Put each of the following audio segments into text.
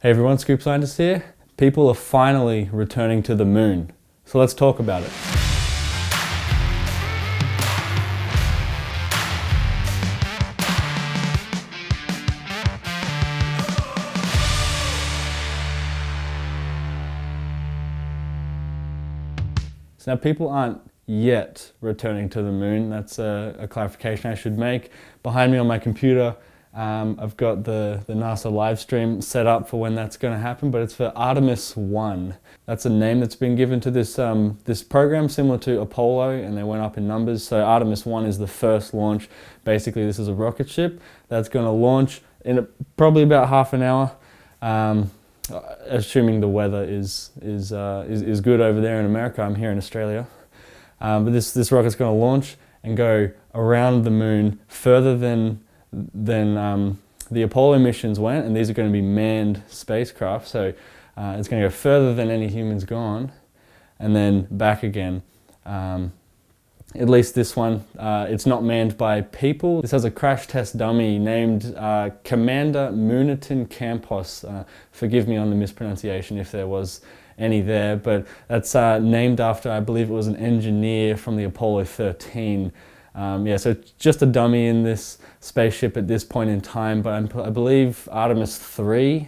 Hey everyone, Scoop Scientist here. People are finally returning to the moon. So let's talk about it. So now people aren't yet returning to the moon. That's a clarification I should make. Behind me on my computer, I've got the NASA live stream set up for when that's going to happen, but it's for Artemis 1. That's a name that's been given to this, this program, similar to Apollo, and they went up in numbers. So Artemis 1 is the first launch. Basically, this is a rocket ship that's going to launch in probably about half an hour, assuming the weather is good over there in America. I'm here in Australia. But this rocket's going to launch and go around the moon further than the Apollo missions went, and these are going to be manned spacecraft, so it's going to go further than any humans gone, and then back again. At least this one, it's not manned by people. This has a crash test dummy named Commander Munitin Campos. Forgive me on the mispronunciation if there was any there, but that's named after, I believe it was an engineer from the Apollo 13. Yeah, so it's just a dummy in this spaceship at this point in time, but I believe Artemis 2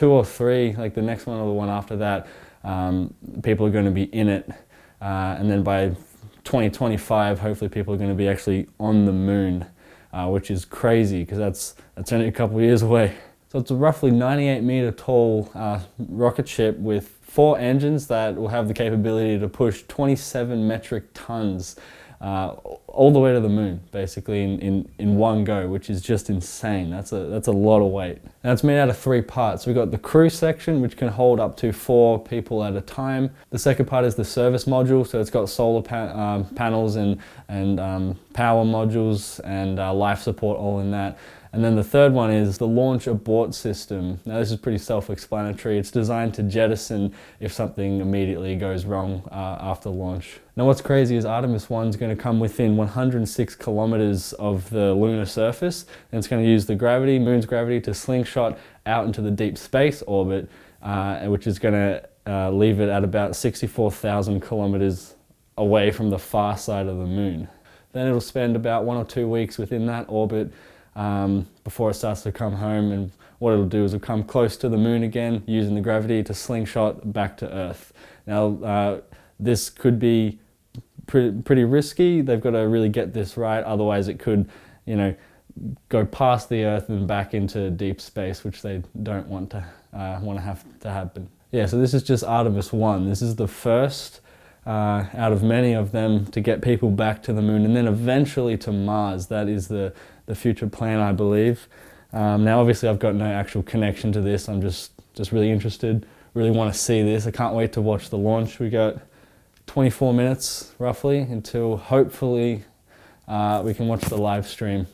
or 3, like the next one or the one after that, people are going to be in it, and then by 2025, hopefully people are going to be actually on the moon, which is crazy because that's only a couple of years away. So it's a roughly 98-meter tall rocket ship with 4 engines that will have the capability to push 27 metric tons all the way to the moon, basically in one go, which is just insane. That's a lot of weight. And it's made out of 3 parts. We've got the crew section, which can hold up to 4 people at a time. The second part is the service module, so it's got solar panels and power modules and life support all in that. And then the third one is the launch abort system. Now this is pretty self-explanatory. It's designed to jettison if something immediately goes wrong after launch. Now what's crazy is Artemis 1 is going to come within 106 kilometers of the lunar surface, and it's going to use the gravity, moon's gravity, to slingshot out into the deep space orbit, which is going to leave it at about 64,000 kilometers away from the far side of the moon. Then it'll spend about 1 or 2 weeks within that orbit before it starts to come home, and what it'll do is it'll come close to the moon again using the gravity to slingshot back to Earth. Now this could be pretty risky. They've got to really get this right, otherwise it could, you know, go past the Earth and back into deep space, which they don't want to have to happen. Yeah, so this is just Artemis 1. This is the first out of many of them to get people back to the moon, and then eventually to Mars. That is the future plan, I believe. Now obviously I've got no actual connection to this. I'm just really interested, really want to see this. I can't wait to watch the launch. We got 24 minutes roughly until hopefully we can watch the live stream.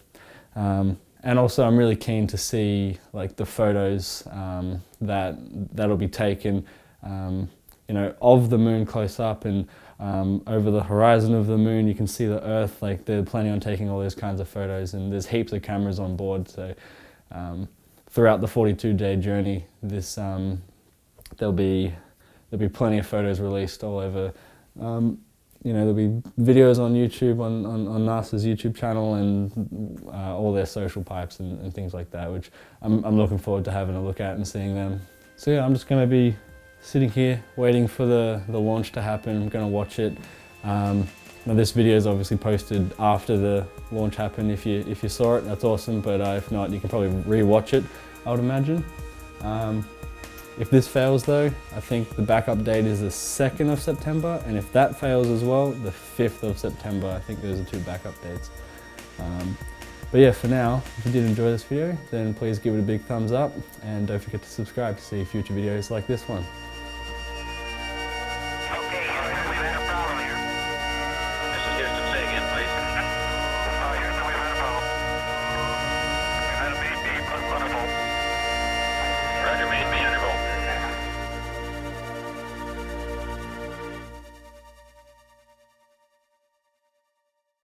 And also I'm really keen to see like the photos that'll be taken, you know, of the moon close up, and over the horizon of the moon you can see the Earth. Like they're planning on taking all those kinds of photos, and there's heaps of cameras on board. So throughout the 42-day journey, this there'll be plenty of photos released all over. You know, there'll be videos on YouTube, on NASA's YouTube channel, and all their social pipes and things like that, which I'm looking forward to having a look at and seeing them. So yeah, I'm just going to be sitting here waiting for the launch to happen. I'm going to watch it. Now this video is obviously posted after the launch happened. If you saw it, that's awesome, but if not, you can probably re-watch it, I would imagine. If this fails though, I think the backup date is the 2nd of September, and if that fails as well, the 5th of September. I think those are 2 backup dates. But yeah, for now, if you did enjoy this video, then please give it a big thumbs up, and don't forget to subscribe to see future videos like this one.